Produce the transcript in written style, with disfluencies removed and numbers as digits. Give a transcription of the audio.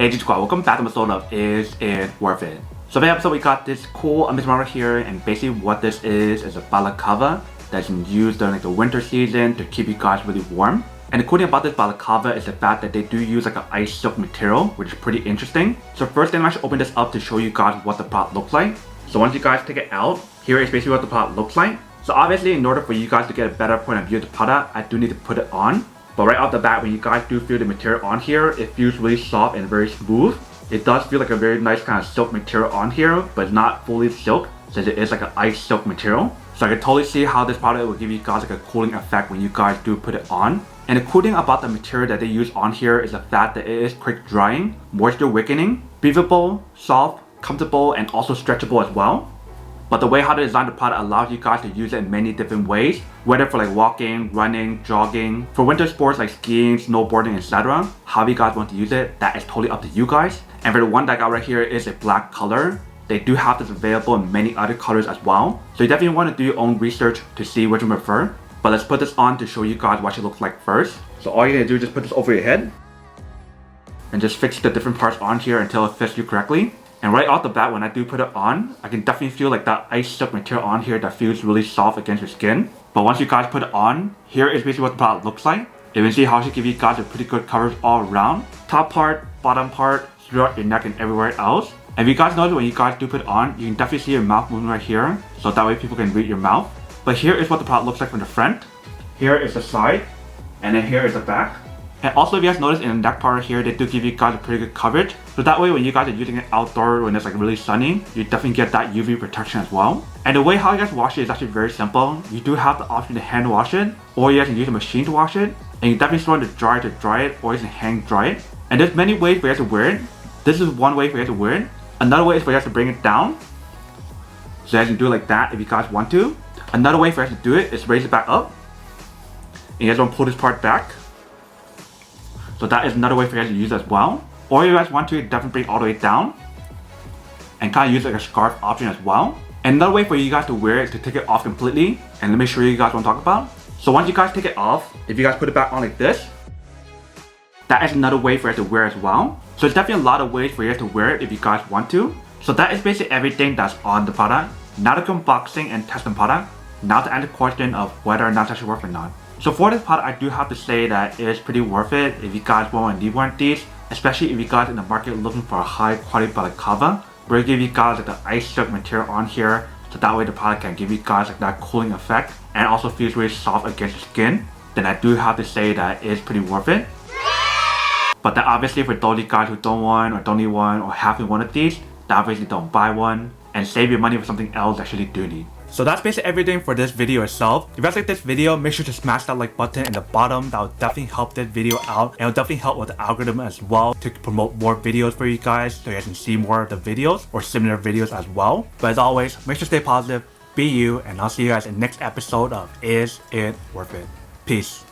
Hey Squad, welcome back to the episode of Is It Worth It? So in the episode we got this cool amazing model here, and basically what this is a balaclava that's used during like the winter season to keep you guys really warm. And the cool thing about this balaclava is the fact that they do use like an ice silk material, which is pretty interesting. So first I'm actually open this up to show you guys what the product looks like. So once you guys take it out, here is basically what the product looks like. So obviously in order for you guys to get a better point of view of the product, I do need to put it on. But right off the bat, when you guys do feel the material on here, it feels really soft and very smooth. It does feel like a very nice kind of silk material on here, but it's not fully silk since it is like an ice silk material. So I can totally see how this product will give you guys like a cooling effect when you guys do put it on. And the cool thing about the material that they use on here is the fact that it is quick drying, moisture wicking, breathable, soft, comfortable, and also stretchable as well. But the way how they design the product allows you guys to use it in many different ways, whether for like walking, running, jogging, for winter sports like skiing, snowboarding, etc. How you guys want to use it, that is totally up to you guys. And for the one that I got right here is a black color. They do have this available in many other colors as well. So you definitely want to do your own research to see which one you prefer. But let's put this on to show you guys what it looks like first. So all you're going to do is just put this over your head and just fix the different parts on here until it fits you correctly. And right off the bat, when I do put it on, I can definitely feel like that ice silk material on here that feels really soft against your skin. But once you guys put it on, here is basically what the product looks like. You can see how it should give you guys a pretty good coverage all around. Top part, bottom part, throughout your neck and everywhere else. And if you guys notice when you guys do put it on, you can definitely see your mouth moving right here. So that way people can read your mouth. But here is what the product looks like from the front. Here is the side. And then here is the back. And also if you guys notice in the neck part here, they do give you guys a pretty good coverage. So that way when you guys are using it outdoor when it's like really sunny, you definitely get that UV protection as well. And the way how you guys wash it is actually very simple. You do have the option to hand wash it, or you guys can use a machine to wash it. And you definitely store it in the dryer to dry it, or you can hand dry it. And there's many ways for you guys to wear it. This is one way for you guys to wear it. Another way is for you guys to bring it down. So you guys can do it like that if you guys want to. Another way for you guys to do it is raise it back up. And you guys want to pull this part back. So that is another way for you guys to use it as well. Or if you guys want to, definitely bring it all the way down and kind of use like a scarf option as well. And another way for you guys to wear it is to take it off completely. And let me show you guys what I'm talking about. So once you guys take it off, if you guys put it back on like this, that is another way for you guys to wear it as well. So it's definitely a lot of ways for you guys to wear it if you guys want to. So that is basically everything that's on the product. Now to unboxing and test the product. Now to answer the question of whether or not it's actually worth it or not. So for this product, I do have to say that it is pretty worth it if you guys want to need one of these, especially if you guys in the market looking for a high quality balaclava. We'll give you guys like the ice silk material on here, so that way the product can give you guys like that cooling effect and also feels really soft against your skin. Then I do have to say that it is pretty worth it. But then obviously for those of you guys who don't want or don't need one or have one of these, then obviously don't buy one and save your money for something else that you actually do need. So that's basically everything for this video itself. If you guys like this video, make sure to smash that like button in the bottom. That will definitely help this video out, and it will definitely help with the algorithm as well to promote more videos for you guys so you guys can see more of the videos or similar videos as well. But as always, make sure to stay positive, be you, and I'll see you guys in the next episode of Is It Worth It? Peace.